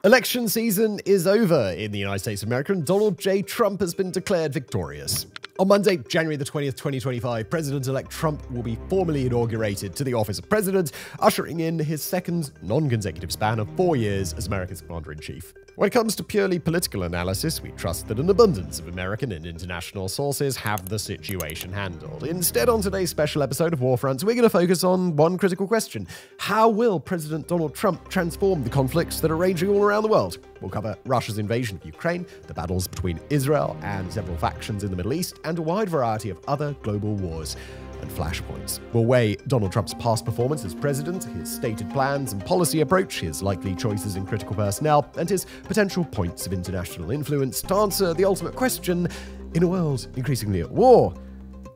Election season is over in the United States of America, and Donald J. Trump has been declared victorious. On Monday, January the 20th, 2025, President-elect Trump will be formally inaugurated to the office of president, ushering in his second non-consecutive span of 4 years as America's commander-in-chief. When it comes to purely political analysis, we trust that an abundance of American and international sources have the situation handled. Instead, on today's special episode of Warfronts, we're going to focus on one critical question. How will President Donald Trump transform the conflicts that are raging all around the world? We'll cover Russia's invasion of Ukraine, the battles between Israel and several factions in the Middle East, and a wide variety of other global wars and flashpoints. We'll weigh Donald Trump's past performance as president, his stated plans and policy approach, his likely choices in critical personnel, and his potential points of international influence to answer the ultimate question: in a world increasingly at war,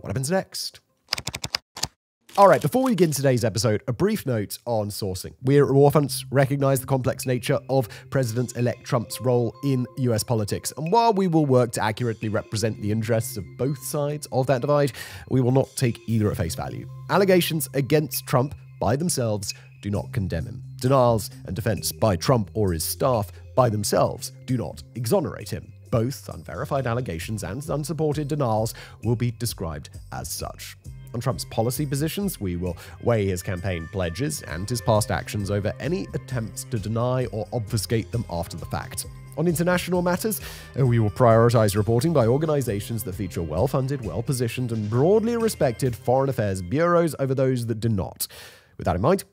what happens next? Alright, before we begin today's episode, a brief note on sourcing. We at Warfronts recognize the complex nature of President-elect Trump's role in US politics, and while we will work to accurately represent the interests of both sides of that divide, we will not take either at face value. Allegations against Trump by themselves do not condemn him. Denials and defense by Trump or his staff by themselves do not exonerate him. Both unverified allegations and unsupported denials will be described as such. On Trump's policy positions, we will weigh his campaign pledges and his past actions over any attempts to deny or obfuscate them after the fact. On international matters, we will prioritize reporting by organizations that feature well-funded, well-positioned, and broadly respected foreign affairs bureaus over those that do not. With that in mind,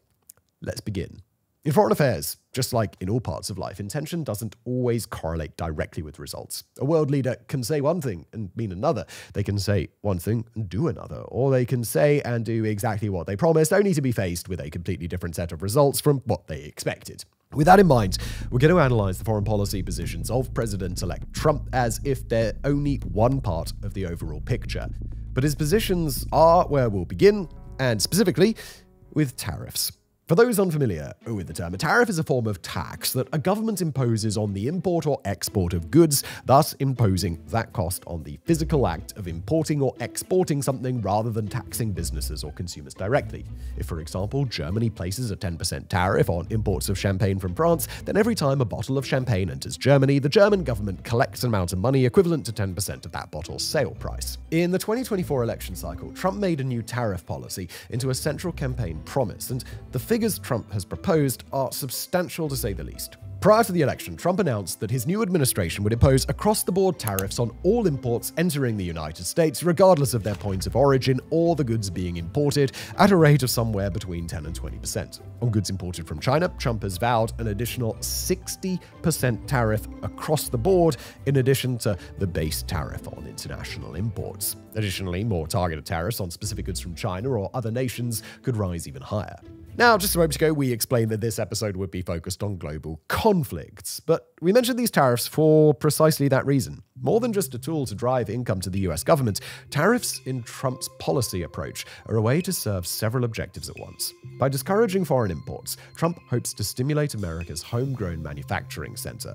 let's begin. In foreign affairs, just like in all parts of life, intention doesn't always correlate directly with results. A world leader can say one thing and mean another. They can say one thing and do another. Or they can say and do exactly what they promised, only to be faced with a completely different set of results from what they expected. With that in mind, we're going to analyze the foreign policy positions of President-elect Trump as if they're only one part of the overall picture. But his positions are where we'll begin, and specifically with tariffs. For those unfamiliar with the term, a tariff is a form of tax that a government imposes on the import or export of goods, thus imposing that cost on the physical act of importing or exporting something rather than taxing businesses or consumers directly. If, for example, Germany places a 10% tariff on imports of champagne from France, then every time a bottle of champagne enters Germany, the German government collects an amount of money equivalent to 10% of that bottle's sale price. In the 2024 election cycle, Trump made a new tariff policy into a central campaign promise, and the figures Trump has proposed are substantial to say the least. Prior to the election, Trump announced that his new administration would impose across-the-board tariffs on all imports entering the United States, regardless of their point of origin or the goods being imported, at a rate of somewhere between 10 and 20%. On goods imported from China, Trump has vowed an additional 60% tariff across the board, in addition to the base tariff on international imports. Additionally, more targeted tariffs on specific goods from China or other nations could rise even higher. Now, just a moment ago, we explained that this episode would be focused on global conflicts, but we mentioned these tariffs for precisely that reason. More than just a tool to drive income to the US government, tariffs in Trump's policy approach are a way to serve several objectives at once. By discouraging foreign imports, Trump hopes to stimulate America's homegrown manufacturing center.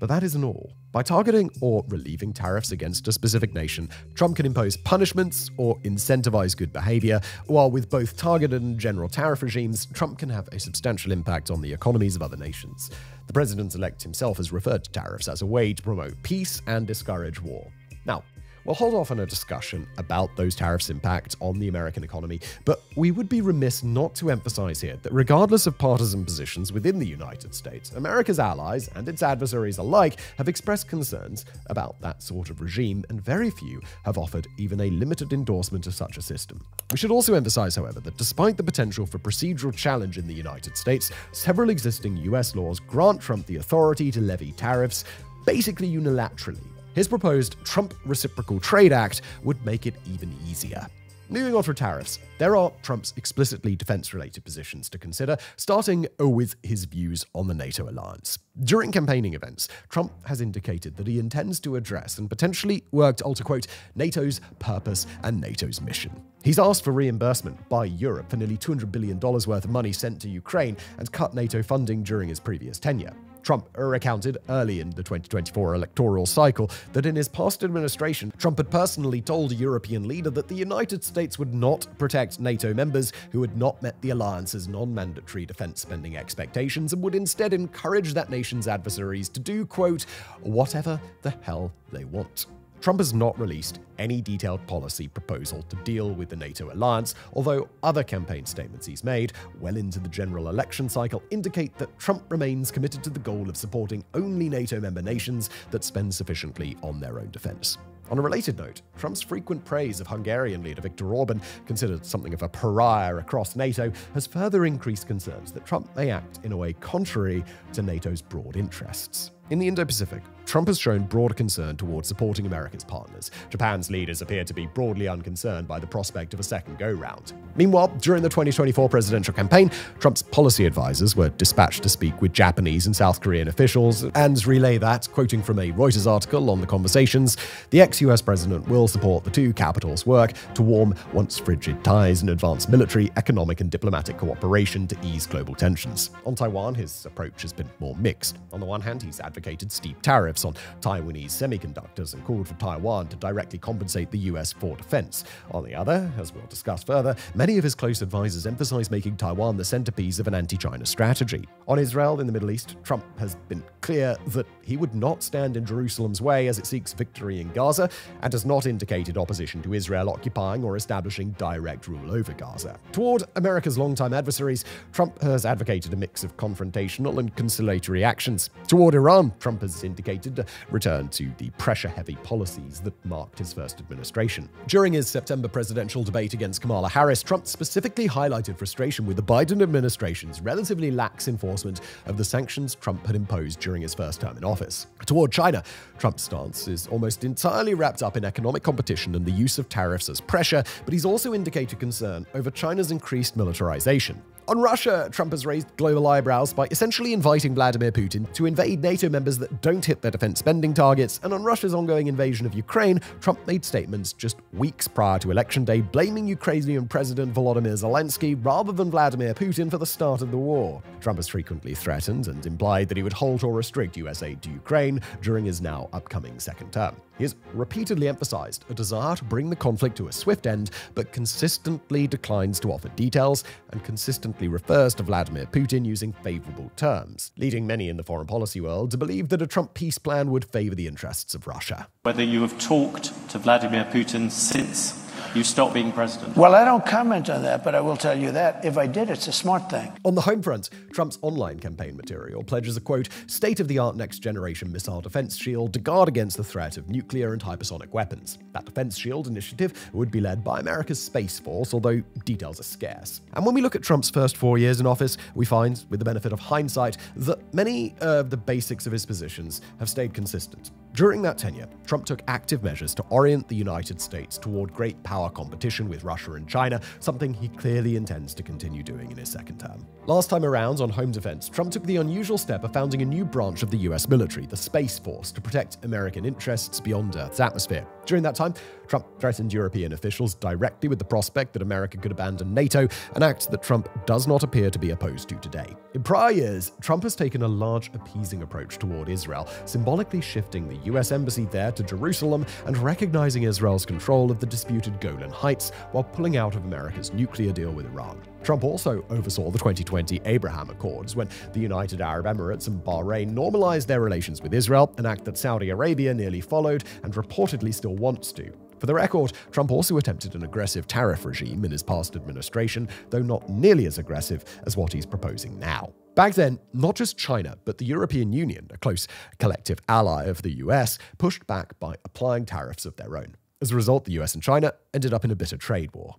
But that isn't all. By targeting or relieving tariffs against a specific nation, Trump can impose punishments or incentivize good behavior, while with both targeted and general tariff regimes, Trump can have a substantial impact on the economies of other nations. The president-elect himself has referred to tariffs as a way to promote peace and discourage war. Now, we'll hold off on a discussion about those tariffs' impact on the American economy, but we would be remiss not to emphasize here that regardless of partisan positions within the United States, America's allies and its adversaries alike have expressed concerns about that sort of regime, and very few have offered even a limited endorsement of such a system. We should also emphasize, however, that despite the potential for procedural challenge in the United States, several existing US laws grant Trump the authority to levy tariffs, basically unilaterally. His proposed Trump Reciprocal Trade Act would make it even easier. Moving on from tariffs, there are Trump's explicitly defense-related positions to consider, starting with his views on the NATO alliance. During campaigning events, Trump has indicated that he intends to address and potentially work to alter, quote, NATO's purpose and NATO's mission. He's asked for reimbursement by Europe for nearly $200 billion worth of money sent to Ukraine and cut NATO funding during his previous tenure. Trump recounted early in the 2024 electoral cycle that in his past administration, Trump had personally told a European leader that the United States would not protect NATO members who had not met the alliance's non-mandatory defense spending expectations and would instead encourage that nation's adversaries to do, quote, whatever the hell they want. Trump has not released any detailed policy proposal to deal with the NATO alliance, although other campaign statements he's made, well into the general election cycle, indicate that Trump remains committed to the goal of supporting only NATO member nations that spend sufficiently on their own defense. On a related note, Trump's frequent praise of Hungarian leader Viktor Orban, considered something of a pariah across NATO, has further increased concerns that Trump may act in a way contrary to NATO's broad interests. In the Indo-Pacific, Trump has shown broad concern towards supporting America's partners. Japan's leaders appear to be broadly unconcerned by the prospect of a second go-round. Meanwhile, during the 2024 presidential campaign, Trump's policy advisors were dispatched to speak with Japanese and South Korean officials and relay that, quoting from a Reuters article on the conversations, the ex-US president will support the two capitals' work to warm once frigid ties and advance military, economic, and diplomatic cooperation to ease global tensions. On Taiwan, his approach has been more mixed. On the one hand, he's advocated steep tariffs on Taiwanese semiconductors and called for Taiwan to directly compensate the US for defense. On the other, as we'll discuss further, many of his close advisors emphasize making Taiwan the centerpiece of an anti-China strategy. On Israel in the Middle East, Trump has been clear that he would not stand in Jerusalem's way as it seeks victory in Gaza and has not indicated opposition to Israel occupying or establishing direct rule over Gaza. Toward America's longtime adversaries, Trump has advocated a mix of confrontational and conciliatory actions. Toward Iran, Trump has indicated a return to the pressure-heavy policies that marked his first administration. During his September presidential debate against Kamala Harris, Trump specifically highlighted frustration with the Biden administration's relatively lax enforcement of the sanctions Trump had imposed during his first term in office. Toward China, Trump's stance is almost entirely wrapped up in economic competition and the use of tariffs as pressure, but he's also indicated concern over China's increased militarization. On Russia, Trump has raised global eyebrows by essentially inviting Vladimir Putin to invade NATO members that don't hit their defense spending targets, and on Russia's ongoing invasion of Ukraine, Trump made statements just weeks prior to Election Day blaming Ukrainian President Volodymyr Zelensky rather than Vladimir Putin for the start of the war. Trump has frequently threatened and implied that he would halt or restrict US aid to Ukraine during his now upcoming second term. He has repeatedly emphasized a desire to bring the conflict to a swift end, but consistently declines to offer details and consistently refers to Vladimir Putin using favorable terms, leading many in the foreign policy world to believe that a Trump peace plan would favor the interests of Russia. Whether you have talked to Vladimir Putin since you stopped being president? Well, I don't comment on that, but I will tell you that if I did, it's a smart thing. On the home front, Trump's online campaign material pledges a, quote, state-of-the-art next-generation missile defense shield to guard against the threat of nuclear and hypersonic weapons. That defense shield initiative would be led by America's Space Force, although details are scarce. And when we look at Trump's first 4 years in office, we find, with the benefit of hindsight, that many of the basics of his positions have stayed consistent. During that tenure, Trump took active measures to orient the United States toward great power competition with Russia and China, something he clearly intends to continue doing in his second term. Last time around, on home defense, Trump took the unusual step of founding a new branch of the US military, the Space Force, to protect American interests beyond Earth's atmosphere. During that time, Trump threatened European officials directly with the prospect that America could abandon NATO, an act that Trump does not appear to be opposed to today. In prior years, Trump has taken a large appeasing approach toward Israel, symbolically shifting the US embassy there to Jerusalem and recognizing Israel's control of the disputed Golan Heights while pulling out of America's nuclear deal with Iran. Trump also oversaw the 2020 Abraham Accords when the United Arab Emirates and Bahrain normalized their relations with Israel, an act that Saudi Arabia nearly followed and reportedly still wants to. For the record, Trump also attempted an aggressive tariff regime in his past administration, though not nearly as aggressive as what he's proposing now. Back then, not just China, but the European Union, a close collective ally of the US, pushed back by applying tariffs of their own. As a result, the US and China ended up in a bitter trade war.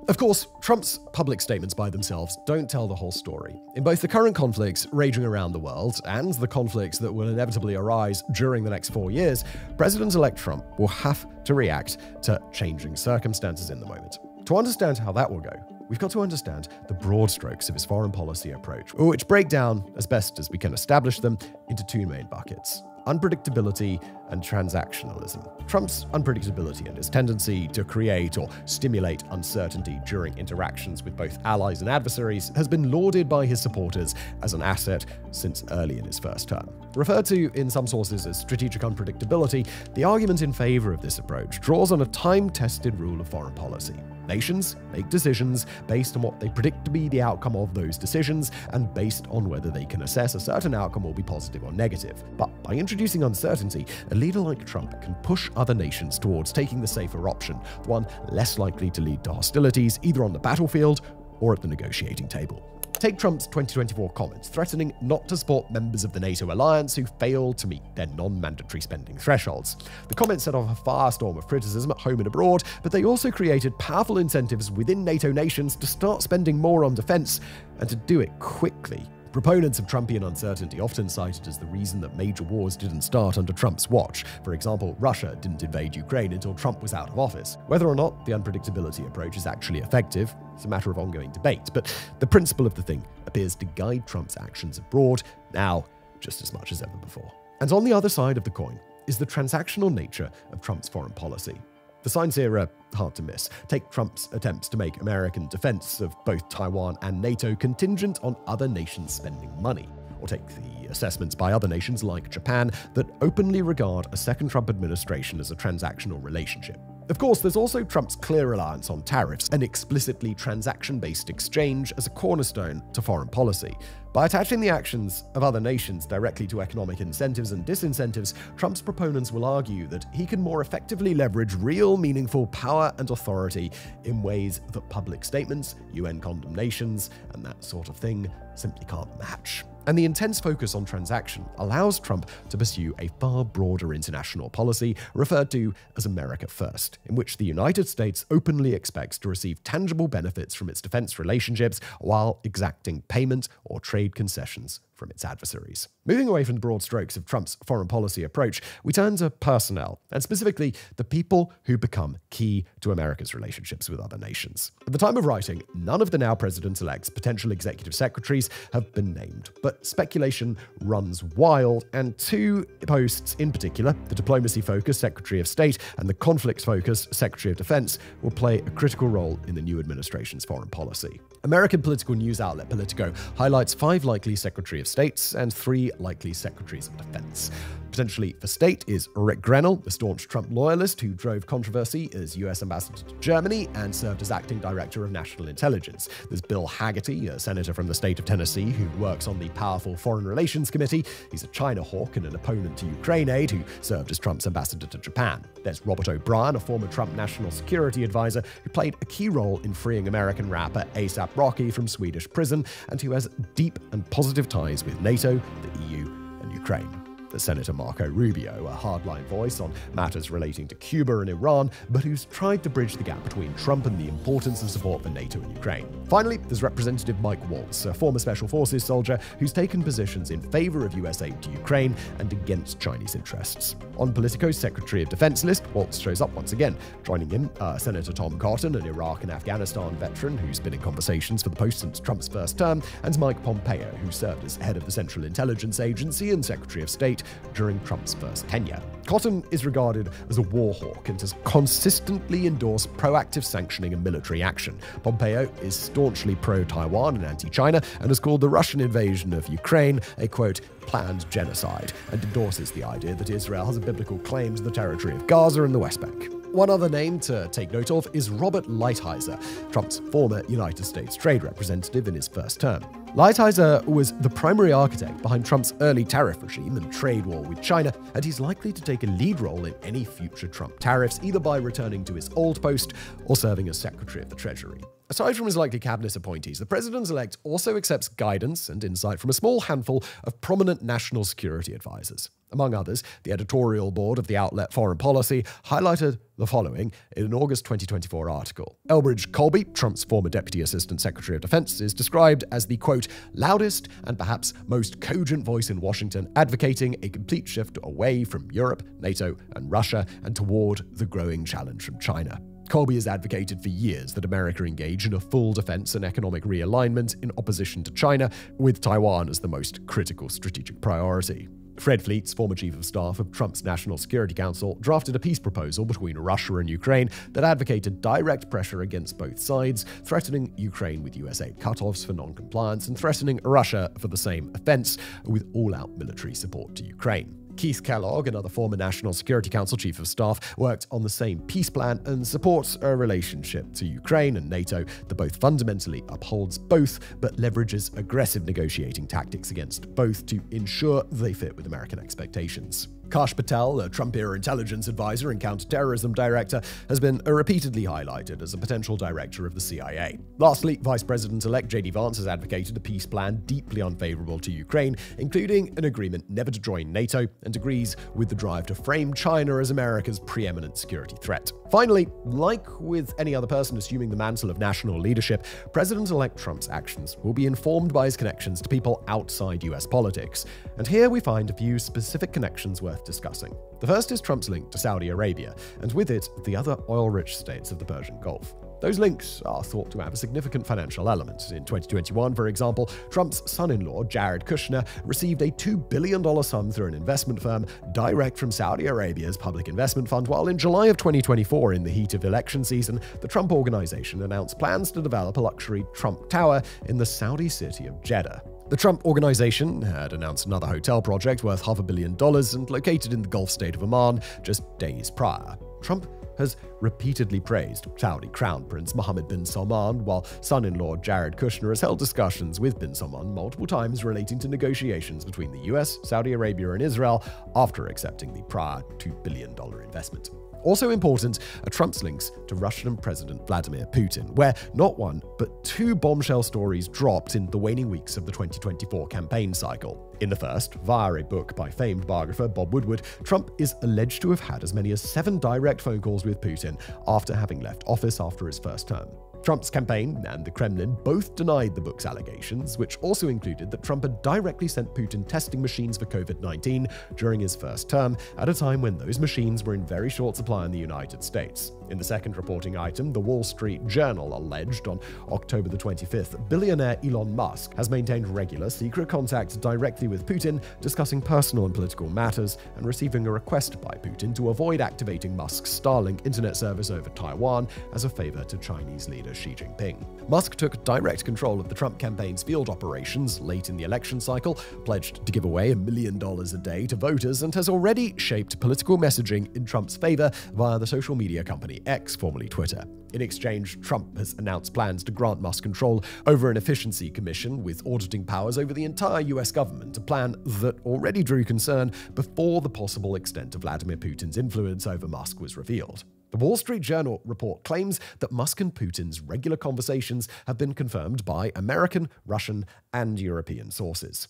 Of course, Trump's public statements by themselves don't tell the whole story. In both the current conflicts raging around the world and the conflicts that will inevitably arise during the next 4 years, President-elect Trump will have to react to changing circumstances in the moment. To understand how that will go, we've got to understand the broad strokes of his foreign policy approach, which break down, as best as we can establish them, into two main buckets: unpredictability and transactionalism. Trump's unpredictability and his tendency to create or stimulate uncertainty during interactions with both allies and adversaries has been lauded by his supporters as an asset since early in his first term. Referred to in some sources as strategic unpredictability, the argument in favor of this approach draws on a time-tested rule of foreign policy. Nations make decisions based on what they predict to be the outcome of those decisions and based on whether they can assess a certain outcome will be positive or negative. But by introducing uncertainty, a leader like Trump can push other nations towards taking the safer option, the one less likely to lead to hostilities either on the battlefield or at the negotiating table. Take Trump's 2024 comments threatening not to support members of the NATO alliance who fail to meet their non-mandatory spending thresholds. The comments set off a firestorm of criticism at home and abroad, but they also created powerful incentives within NATO nations to start spending more on defense and to do it quickly. Proponents of Trumpian uncertainty often cited as the reason that major wars didn't start under Trump's watch. For example, Russia didn't invade Ukraine until Trump was out of office. Whether or not the unpredictability approach is actually effective is a matter of ongoing debate, but the principle of the thing appears to guide Trump's actions abroad now just as much as ever before. And on the other side of the coin is the transactional nature of Trump's foreign policy. The signs here are hard to miss. Take Trump's attempts to make American defense of both Taiwan and NATO contingent on other nations spending money. Or take the assessments by other nations like Japan that openly regard a second Trump administration as a transactional relationship. Of course, there's also Trump's clear reliance on tariffs, an explicitly transaction-based exchange as a cornerstone to foreign policy. By attaching the actions of other nations directly to economic incentives and disincentives, Trump's proponents will argue that he can more effectively leverage real, meaningful power and authority in ways that public statements, UN condemnations, and that sort of thing simply can't match. And the intense focus on transaction allows Trump to pursue a far broader international policy referred to as America First, in which the United States openly expects to receive tangible benefits from its defense relationships while exacting payment or trade concessions from its adversaries. Moving away from the broad strokes of Trump's foreign policy approach, we turn to personnel, and specifically the people who become key to America's relationships with other nations. At the time of writing, none of the now president-elect's potential executive secretaries have been named, but speculation runs wild, and two posts in particular, the diplomacy-focused Secretary of State and the conflict-focused Secretary of Defense, will play a critical role in the new administration's foreign policy. American political news outlet Politico highlights 5 likely Secretary of States and 3 likely Secretaries of Defense. Potentially for state is Rick Grenell, the staunch Trump loyalist who drove controversy as US ambassador to Germany and served as acting director of national intelligence. There's Bill Hagerty, a senator from the state of Tennessee who works on the powerful Foreign Relations Committee. He's a China hawk and an opponent to Ukraine aid who served as Trump's ambassador to Japan. There's Robert O'Brien, a former Trump national security advisor who played a key role in freeing American rapper A$AP Rocky from Swedish prison and who has deep and positive ties with NATO, the EU, and Ukraine. There's Senator Marco Rubio, a hardline voice on matters relating to Cuba and Iran, but who's tried to bridge the gap between Trump and the importance of support for NATO and Ukraine. Finally, there's Representative Mike Waltz, a former Special Forces soldier who's taken positions in favor of US aid to Ukraine and against Chinese interests. On Politico's Secretary of Defense list, Waltz shows up once again. Joining him are Senator Tom Cotton, an Iraq and Afghanistan veteran who's been in conversations for the post since Trump's first term, and Mike Pompeo, who served as head of the Central Intelligence Agency and Secretary of State during Trump's first tenure. Cotton is regarded as a war hawk and has consistently endorsed proactive sanctioning and military action. Pompeo is staunchly pro-Taiwan and anti-China and has called the Russian invasion of Ukraine a, quote, planned genocide, and endorses the idea that Israel has a biblical claim to the territory of Gaza and the West Bank. One other name to take note of is Robert Lighthizer, Trump's former United States trade representative in his first term. Lighthizer was the primary architect behind Trump's early tariff regime and trade war with China, and he's likely to take a lead role in any future Trump tariffs, either by returning to his old post or serving as Secretary of the Treasury. Aside from his likely cabinet appointees, the president-elect also accepts guidance and insight from a small handful of prominent national security advisors. Among others, the editorial board of the outlet Foreign Policy highlighted the following in an August 2024 article. Elbridge Colby, Trump's former Deputy Assistant Secretary of Defense, is described as the, quote, loudest and perhaps most cogent voice in Washington, advocating a complete shift away from Europe, NATO, and Russia, and toward the growing challenge from China. Colby has advocated for years that America engage in a full defense and economic realignment in opposition to China, with Taiwan as the most critical strategic priority. Fred Fleetz, former chief of staff of Trump's National Security Council, drafted a peace proposal between Russia and Ukraine that advocated direct pressure against both sides, threatening Ukraine with US aid cutoffs for non-compliance and threatening Russia for the same offense with all-out military support to Ukraine. Keith Kellogg, another former National Security Council chief of staff, worked on the same peace plan and supports a relationship to Ukraine and NATO that both fundamentally upholds both but leverages aggressive negotiating tactics against both to ensure they fit with American expectations. Kash Patel, a Trump-era intelligence advisor and counterterrorism director, has been repeatedly highlighted as a potential director of the CIA. Lastly, Vice President-elect J.D. Vance has advocated a peace plan deeply unfavorable to Ukraine, including an agreement never to join NATO, and agrees with the drive to frame China as America's preeminent security threat. Finally, like with any other person assuming the mantle of national leadership, President-elect Trump's actions will be informed by his connections to people outside US politics. And here we find a few specific connections worth discussing. The first is Trump's link to Saudi Arabia, and with it, the other oil-rich states of the Persian Gulf. Those links are thought to have a significant financial element. In 2021, for example, Trump's son-in-law, Jared Kushner, received a $2 billion sum through an investment firm direct from Saudi Arabia's public investment fund, while in July of 2024, in the heat of election season, the Trump Organization announced plans to develop a luxury Trump Tower in the Saudi city of Jeddah. The Trump Organization had announced another hotel project worth $500 million and located in the Gulf state of Oman just days prior. Trump has repeatedly praised Saudi Crown Prince Mohammed bin Salman, while son-in-law Jared Kushner has held discussions with bin Salman multiple times relating to negotiations between the US, Saudi Arabia, and Israel after accepting the prior $2 billion investment. Also important are Trump's links to Russian President Vladimir Putin, where not one, but two bombshell stories dropped in the waning weeks of the 2024 campaign cycle. In the first, via a book by famed biographer Bob Woodward, Trump is alleged to have had as many as 7 direct phone calls with Putin after having left office after his first term. Trump's campaign and the Kremlin both denied the book's allegations, which also included that Trump had directly sent Putin testing machines for COVID-19 during his first term, at a time when those machines were in very short supply in the United States. In the second reporting item, the Wall Street Journal alleged on October the 25th, billionaire Elon Musk has maintained regular secret contact directly with Putin, discussing personal and political matters, and receiving a request by Putin to avoid activating Musk's Starlink internet service over Taiwan as a favor to Chinese leader Xi Jinping. Musk took direct control of the Trump campaign's field operations late in the election cycle, pledged to give away $1 million a day to voters, and has already shaped political messaging in Trump's favor via the social media company X, formerly Twitter. In exchange, Trump has announced plans to grant Musk control over an efficiency commission with auditing powers over the entire US government, a plan that already drew concern before the possible extent of Vladimir Putin's influence over Musk was revealed. The Wall Street Journal report claims that Musk and Putin's regular conversations have been confirmed by American, Russian, and European sources.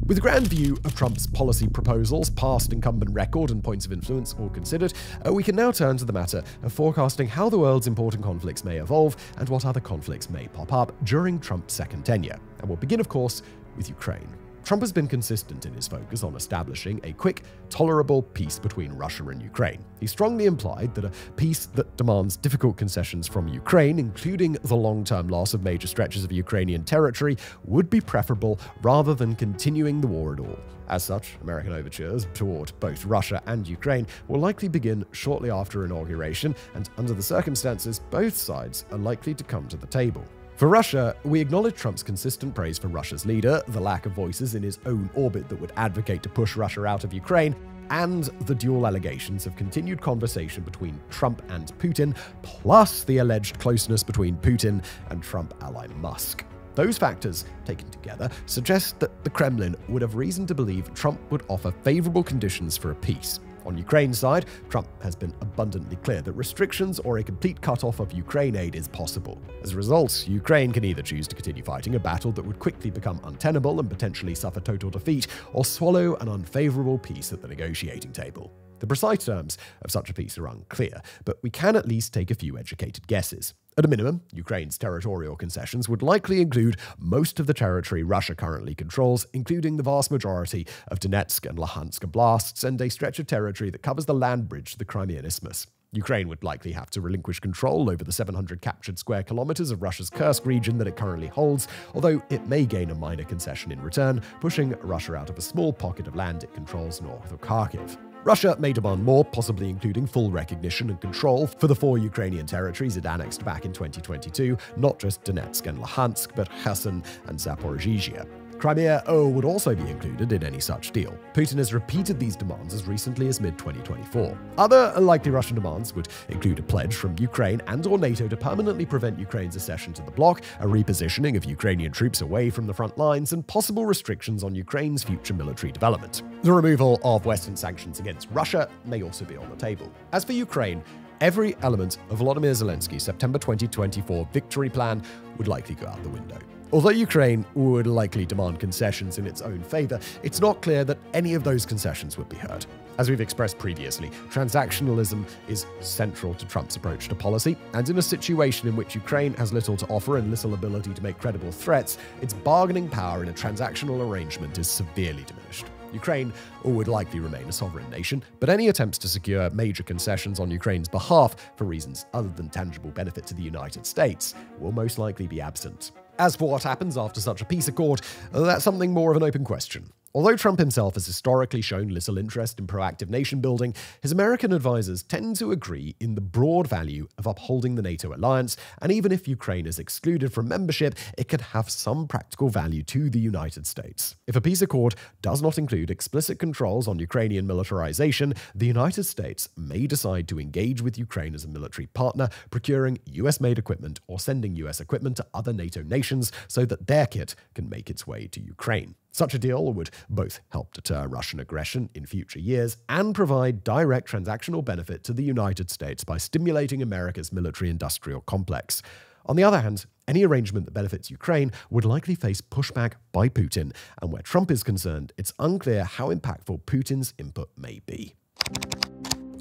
With a grand view of Trump's policy proposals, past incumbent record, and points of influence all considered, we can now turn to the matter of forecasting how the world's important conflicts may evolve and what other conflicts may pop up during Trump's second tenure. And we'll begin, of course, with Ukraine. Trump has been consistent in his focus on establishing a quick, tolerable peace between Russia and Ukraine. He strongly implied that a peace that demands difficult concessions from Ukraine, including the long-term loss of major stretches of Ukrainian territory, would be preferable rather than continuing the war at all. As such, American overtures toward both Russia and Ukraine will likely begin shortly after inauguration, and under the circumstances, both sides are likely to come to the table. For Russia, we acknowledge Trump's consistent praise for Russia's leader, the lack of voices in his own orbit that would advocate to push Russia out of Ukraine, and the dual allegations of continued conversation between Trump and Putin, plus the alleged closeness between Putin and Trump ally Musk. Those factors, taken together, suggest that the Kremlin would have reason to believe Trump would offer favorable conditions for a peace. On Ukraine's side, Trump has been abundantly clear that restrictions or a complete cutoff of Ukraine aid is possible. As a result, Ukraine can either choose to continue fighting a battle that would quickly become untenable and potentially suffer total defeat, or swallow an unfavorable peace at the negotiating table. The precise terms of such a peace are unclear, but we can at least take a few educated guesses. At a minimum, Ukraine's territorial concessions would likely include most of the territory Russia currently controls, including the vast majority of Donetsk and Luhansk oblasts and a stretch of territory that covers the land bridge to the Crimean Isthmus. Ukraine would likely have to relinquish control over the 700 captured square kilometers of Russia's Kursk region that it currently holds, although it may gain a minor concession in return, pushing Russia out of a small pocket of land it controls north of Kharkiv. Russia may demand more, possibly including full recognition and control for the 4 Ukrainian territories it annexed back in 2022, not just Donetsk and Luhansk, but Kherson and Zaporizhzhia. Crimea would also be included in any such deal. Putin has repeated these demands as recently as mid-2024. Other likely Russian demands would include a pledge from Ukraine and/or NATO to permanently prevent Ukraine's accession to the bloc, a repositioning of Ukrainian troops away from the front lines, and possible restrictions on Ukraine's future military development. The removal of Western sanctions against Russia may also be on the table. As for Ukraine, every element of Volodymyr Zelensky's September 2024 victory plan would likely go out the window. Although Ukraine would likely demand concessions in its own favor, it's not clear that any of those concessions would be heard. As we've expressed previously, transactionalism is central to Trump's approach to policy, and in a situation in which Ukraine has little to offer and little ability to make credible threats, its bargaining power in a transactional arrangement is severely diminished. Ukraine would likely remain a sovereign nation, but any attempts to secure major concessions on Ukraine's behalf for reasons other than tangible benefit to the United States will most likely be absent. As for what happens after such a peace accord, that's something more of an open question. Although Trump himself has historically shown little interest in proactive nation-building, his American advisors tend to agree in the broad value of upholding the NATO alliance, and even if Ukraine is excluded from membership, it could have some practical value to the United States. If a peace accord does not include explicit controls on Ukrainian militarization, the United States may decide to engage with Ukraine as a military partner, procuring US-made equipment or sending US equipment to other NATO nations so that their kit can make its way to Ukraine. Such a deal would both help deter Russian aggression in future years and provide direct transactional benefit to the United States by stimulating America's military-industrial complex. On the other hand, any arrangement that benefits Ukraine would likely face pushback by Putin, and where Trump is concerned, it's unclear how impactful Putin's input may be.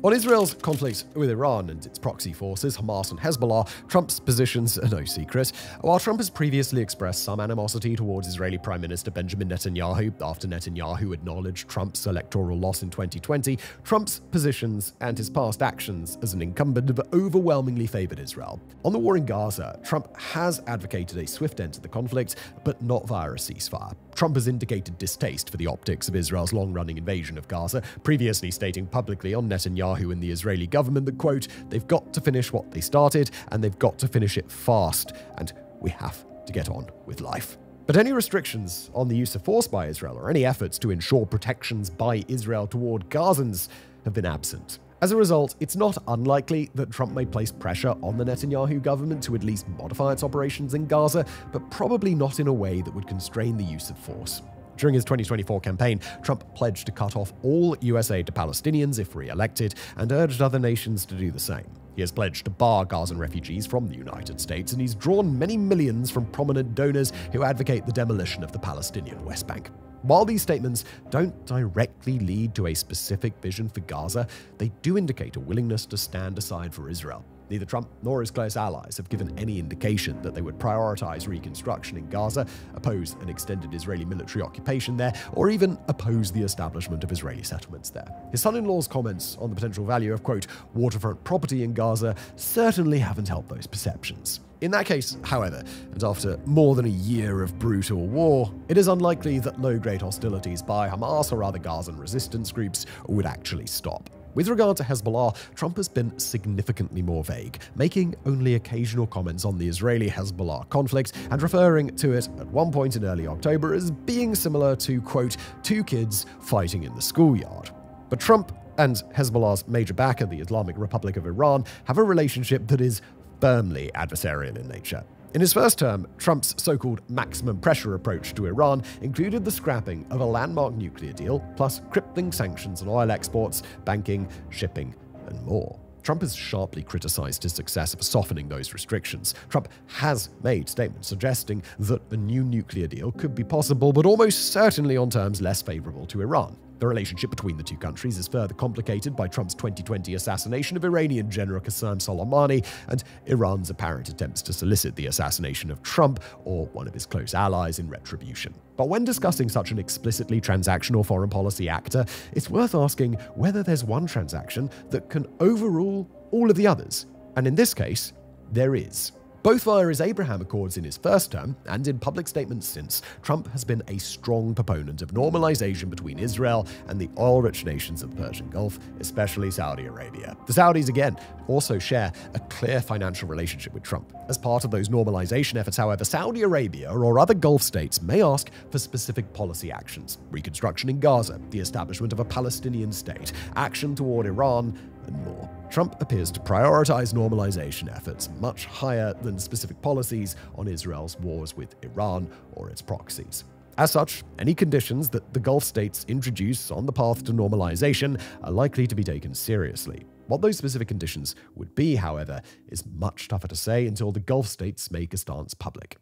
On Israel's conflict with Iran and its proxy forces, Hamas and Hezbollah, Trump's positions are no secret. While Trump has previously expressed some animosity towards Israeli Prime Minister Benjamin Netanyahu after Netanyahu acknowledged Trump's electoral loss in 2020, Trump's positions and his past actions as an incumbent have overwhelmingly favored Israel. On the war in Gaza, Trump has advocated a swift end to the conflict, but not via a ceasefire. Trump has indicated distaste for the optics of Israel's long-running invasion of Gaza, previously stating publicly on Netanyahu and the Israeli government that, quote, they've got to finish what they started, and they've got to finish it fast, and we have to get on with life. But any restrictions on the use of force by Israel or any efforts to ensure protections by Israel toward Gazans have been absent. As a result, it's not unlikely that Trump may place pressure on the Netanyahu government to at least modify its operations in Gaza, but probably not in a way that would constrain the use of force. During his 2024 campaign, Trump pledged to cut off all US aid to Palestinians if re-elected, and urged other nations to do the same. He has pledged to bar Gazan refugees from the United States, and he's drawn many millions from prominent donors who advocate the demolition of the Palestinian West Bank. While these statements don't directly lead to a specific vision for Gaza, they do indicate a willingness to stand aside for Israel. Neither Trump nor his close allies have given any indication that they would prioritize reconstruction in Gaza, oppose an extended Israeli military occupation there, or even oppose the establishment of Israeli settlements there. His son-in-law's comments on the potential value of, quote, waterfront property in Gaza certainly haven't helped those perceptions. In that case, however, and after more than a year of brutal war, it is unlikely that low-grade hostilities by Hamas or other Gazan resistance groups would actually stop. With regard to Hezbollah, Trump has been significantly more vague, making only occasional comments on the Israeli-Hezbollah conflict and referring to it at one point in early October as being similar to, quote, two kids fighting in the schoolyard. But Trump and Hezbollah's major backer, the Islamic Republic of Iran, have a relationship that is firmly adversarial in nature. In his first term, Trump's so-called maximum pressure approach to Iran included the scrapping of a landmark nuclear deal, plus crippling sanctions on oil exports, banking, shipping, and more. Trump has sharply criticized his success of softening those restrictions. Trump has made statements suggesting that a new nuclear deal could be possible, but almost certainly on terms less favorable to Iran. The relationship between the two countries is further complicated by Trump's 2020 assassination of Iranian General Qasem Soleimani and Iran's apparent attempts to solicit the assassination of Trump or one of his close allies in retribution. But when discussing such an explicitly transactional foreign policy actor, it's worth asking whether there's one transaction that can overrule all of the others. And in this case, there is. Both via his Abraham Accords in his first term and in public statements since, Trump has been a strong proponent of normalization between Israel and the oil-rich nations of the Persian Gulf, especially Saudi Arabia. The Saudis, again, also share a clear financial relationship with Trump. As part of those normalization efforts, however, Saudi Arabia or other Gulf states may ask for specific policy actions: reconstruction in Gaza, the establishment of a Palestinian state, action toward Iran, and more. Trump appears to prioritize normalization efforts much higher than specific policies on Israel's wars with Iran or its proxies. As such, any conditions that the Gulf states introduce on the path to normalization are likely to be taken seriously. What those specific conditions would be, however, is much tougher to say until the Gulf states make a stance public.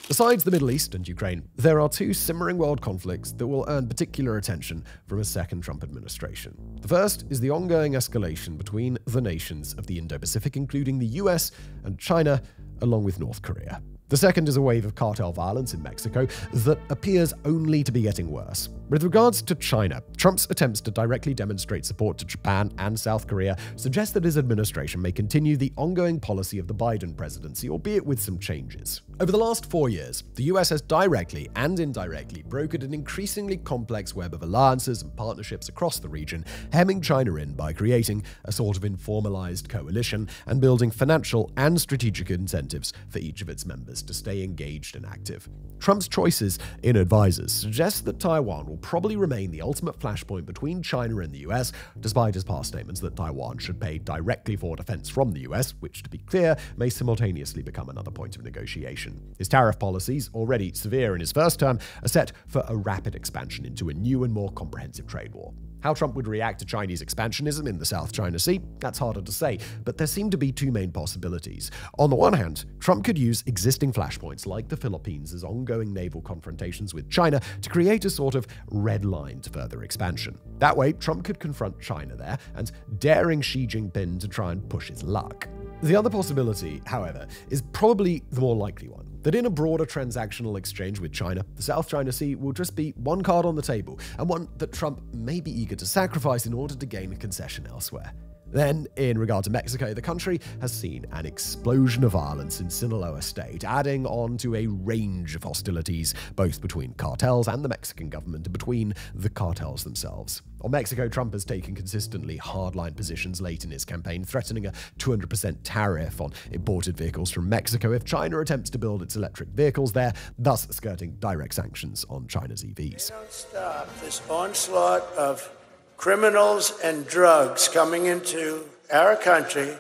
Besides the Middle East and Ukraine, there are two simmering world conflicts that will earn particular attention from a second Trump administration. The first is the ongoing escalation between the nations of the Indo-Pacific, including the US and China, along with North Korea. The second is a wave of cartel violence in Mexico that appears only to be getting worse. With regards to China, Trump's attempts to directly demonstrate support to Japan and South Korea suggest that his administration may continue the ongoing policy of the Biden presidency, albeit with some changes. Over the last 4 years, the US has directly and indirectly brokered an increasingly complex web of alliances and partnerships across the region, hemming China in by creating a sort of informalized coalition and building financial and strategic incentives for each of its members to stay engaged and active. Trump's choices in advisors suggest that Taiwan will probably remain the ultimate flashpoint between China and the US, despite his past statements that Taiwan should pay directly for defense from the US, which, to be clear, may simultaneously become another point of negotiation. His tariff policies, already severe in his first term, are set for a rapid expansion into a new and more comprehensive trade war. How Trump would react to Chinese expansionism in the South China Sea, that's harder to say, but there seem to be two main possibilities. On the one hand, Trump could use existing flashpoints like the Philippines' ongoing naval confrontations with China to create a sort of red line to further expansion. That way, Trump could confront China there and daring Xi Jinping to try and push his luck. The other possibility, however, is probably the more likely one. That in a broader transactional exchange with China, the South China Sea will just be one card on the table, and one that Trump may be eager to sacrifice in order to gain a concession elsewhere. Then, in regard to Mexico, the country has seen an explosion of violence in Sinaloa state, adding on to a range of hostilities, both between cartels and the Mexican government, and between the cartels themselves. On Mexico, Trump has taken consistently hardline positions late in his campaign, threatening a 200% tariff on imported vehicles from Mexico if China attempts to build its electric vehicles there, thus skirting direct sanctions on China's EVs. Don't stop this onslaught of criminals and drugs coming into our country.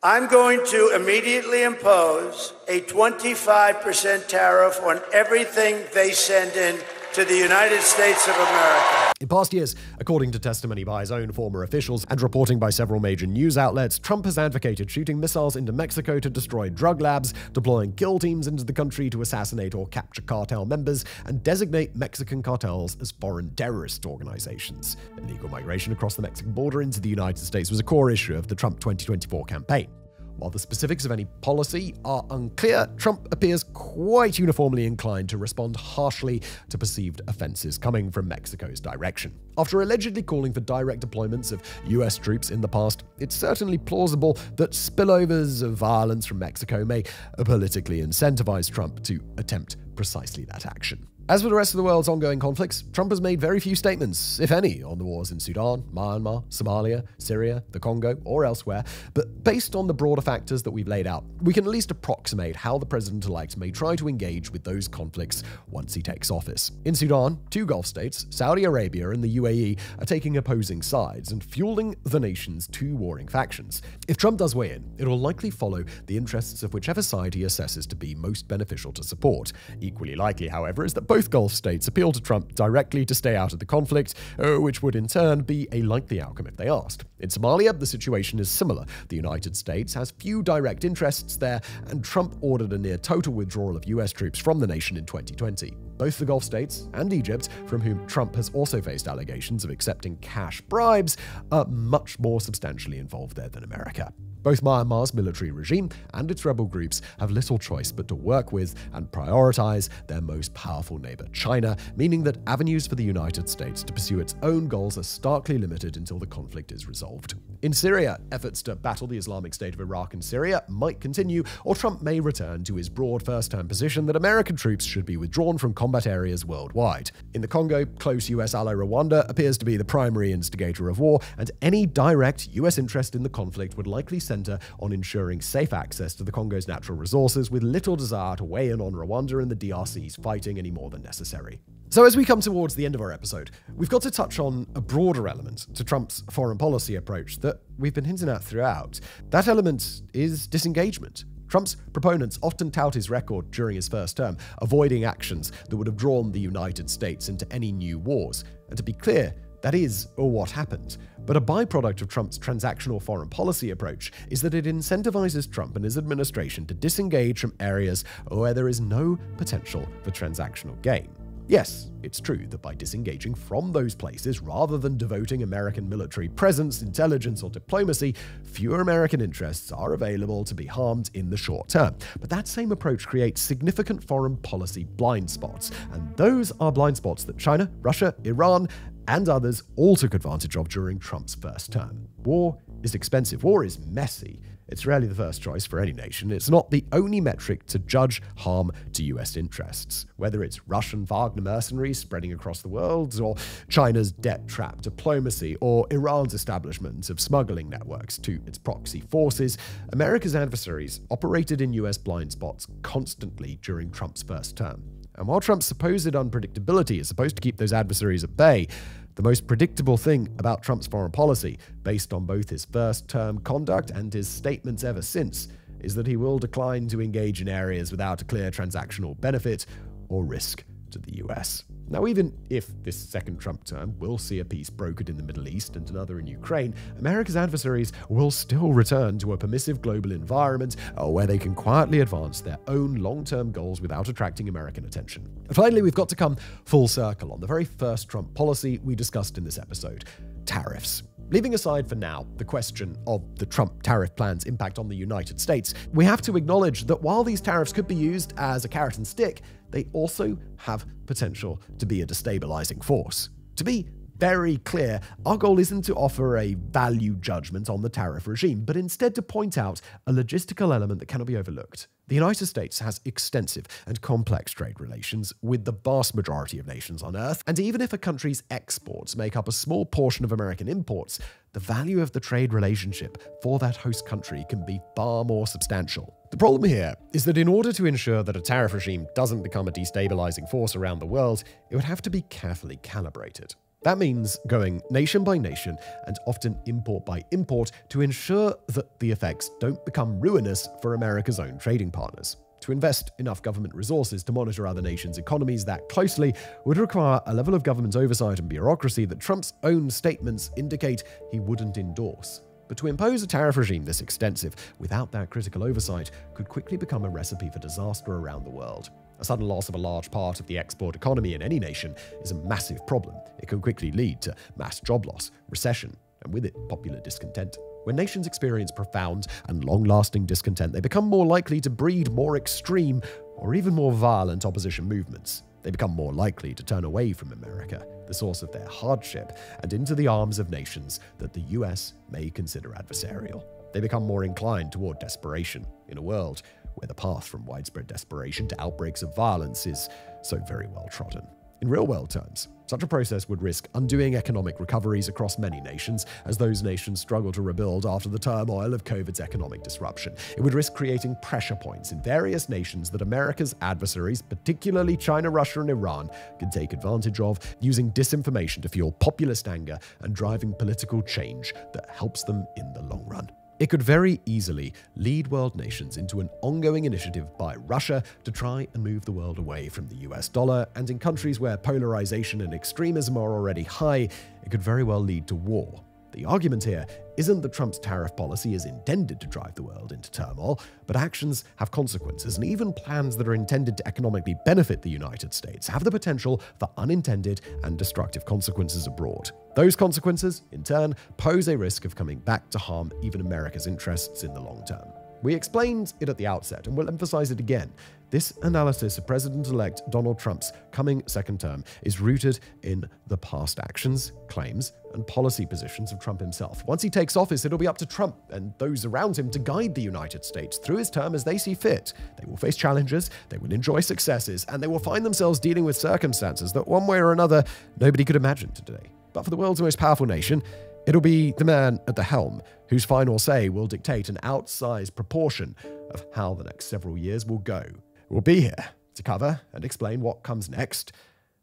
I'm going to immediately impose a 25% tariff on everything they send in to the United States of America. In past years, according to testimony by his own former officials and reporting by several major news outlets, Trump has advocated shooting missiles into Mexico to destroy drug labs, deploying kill teams into the country to assassinate or capture cartel members, and designate Mexican cartels as foreign terrorist organizations. Illegal migration across the Mexican border into the United States was a core issue of the Trump 2024 campaign. While the specifics of any policy are unclear, Trump appears quite uniformly inclined to respond harshly to perceived offenses coming from Mexico's direction. After allegedly calling for direct deployments of US troops in the past, it's certainly plausible that spillovers of violence from Mexico may politically incentivize Trump to attempt precisely that action. As for the rest of the world's ongoing conflicts, Trump has made very few statements, if any, on the wars in Sudan, Myanmar, Somalia, Syria, the Congo, or elsewhere, but based on the broader factors that we've laid out, we can at least approximate how the president-elect may try to engage with those conflicts once he takes office. In Sudan, two Gulf states, Saudi Arabia and the UAE, are taking opposing sides and fueling the nation's two warring factions. If Trump does weigh in, it will likely follow the interests of whichever side he assesses to be most beneficial to support. Equally likely, however, is that both Both Gulf states appeal to Trump directly to stay out of the conflict, which would in turn be a likely outcome if they asked. In Somalia, the situation is similar. The United States has few direct interests there, and Trump ordered a near-total withdrawal of US troops from the nation in 2020. Both the Gulf states and Egypt, from whom Trump has also faced allegations of accepting cash bribes, are much more substantially involved there than America. Both Myanmar's military regime and its rebel groups have little choice but to work with and prioritize their most powerful neighbor, China, meaning that avenues for the United States to pursue its own goals are starkly limited until the conflict is resolved. In Syria, efforts to battle the Islamic State of Iraq and Syria might continue, or Trump may return to his broad first-term position that American troops should be withdrawn from combat areas worldwide. In the Congo, close US ally Rwanda appears to be the primary instigator of war, and any direct US interest in the conflict would likely center on ensuring safe access to the Congo's natural resources, with little desire to weigh in on Rwanda and the DRC's fighting any more than necessary. So as we come towards the end of our episode, we've got to touch on a broader element to Trump's foreign policy approach that we've been hinting at throughout. That element is disengagement. Trump's proponents often tout his record during his first term, avoiding actions that would have drawn the United States into any new wars. And to be clear, that is what happened. But a byproduct of Trump's transactional foreign policy approach is that it incentivizes Trump and his administration to disengage from areas where there is no potential for transactional gain. Yes, it's true that by disengaging from those places rather than devoting American military presence, intelligence, or diplomacy, fewer American interests are available to be harmed in the short term. But that same approach creates significant foreign policy blind spots, and those are blind spots that China, Russia, Iran, and others all took advantage of during Trump's first term. War is expensive. War is messy. It's rarely the first choice for any nation. It's not the only metric to judge harm to US interests. Whether it's Russian Wagner mercenaries spreading across the world, or China's debt-trap diplomacy, or Iran's establishment of smuggling networks to its proxy forces, America's adversaries operated in US blind spots constantly during Trump's first term. And while Trump's supposed unpredictability is supposed to keep those adversaries at bay, the most predictable thing about Trump's foreign policy, based on both his first-term conduct and his statements ever since, is that he will decline to engage in areas without a clear transactional benefit or risk to the US. Now, even if this second Trump term will see a peace brokered in the Middle East and another in Ukraine, America's adversaries will still return to a permissive global environment where they can quietly advance their own long-term goals without attracting American attention. And finally, we've got to come full circle on the very first Trump policy we discussed in this episode: tariffs. Leaving aside for now the question of the Trump tariff plan's impact on the United States, we have to acknowledge that while these tariffs could be used as a carrot and stick, they also have potential to be a destabilizing force. To be very clear, our goal isn't to offer a value judgment on the tariff regime, but instead to point out a logistical element that cannot be overlooked. The United States has extensive and complex trade relations with the vast majority of nations on Earth, and even if a country's exports make up a small portion of American imports, the value of the trade relationship for that host country can be far more substantial. The problem here is that in order to ensure that a tariff regime doesn't become a destabilizing force around the world, it would have to be carefully calibrated. That means going nation by nation and often import by import to ensure that the effects don't become ruinous for America's own trading partners. To invest enough government resources to monitor other nations' economies that closely would require a level of government oversight and bureaucracy that Trump's own statements indicate he wouldn't endorse. But to impose a tariff regime this extensive without that critical oversight could quickly become a recipe for disaster around the world. A sudden loss of a large part of the export economy in any nation is a massive problem. It can quickly lead to mass job loss, recession, and with it, popular discontent. When nations experience profound and long-lasting discontent, they become more likely to breed more extreme or even more violent opposition movements. They become more likely to turn away from America, the source of their hardship, and into the arms of nations that the US may consider adversarial. They become more inclined toward desperation in a world where the path from widespread desperation to outbreaks of violence is so very well trodden. In real-world terms, such a process would risk undoing economic recoveries across many nations as those nations struggle to rebuild after the turmoil of COVID's economic disruption. It would risk creating pressure points in various nations that America's adversaries, particularly China, Russia, and Iran, can take advantage of, using disinformation to fuel populist anger and driving political change that helps them in the long run. It could very easily lead world nations into an ongoing initiative by Russia to try and move the world away from the US dollar, and in countries where polarization and extremism are already high, it could very well lead to war. The argument here isn't that Trump's tariff policy is intended to drive the world into turmoil, but actions have consequences, and even plans that are intended to economically benefit the United States have the potential for unintended and destructive consequences abroad. Those consequences, in turn, pose a risk of coming back to harm even America's interests in the long term. We explained it at the outset, and we'll emphasize it again. This analysis of President-elect Donald Trump's coming second term is rooted in the past actions, claims, and policy positions of Trump himself. Once he takes office, it'll be up to Trump and those around him to guide the United States through his term as they see fit. They will face challenges, they will enjoy successes, and they will find themselves dealing with circumstances that one way or another nobody could imagine today. But for the world's most powerful nation, it'll be the man at the helm whose final say will dictate an outsized proportion of how the next several years will go. We'll be here to cover and explain what comes next,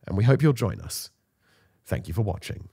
and we hope you'll join us. Thank you for watching.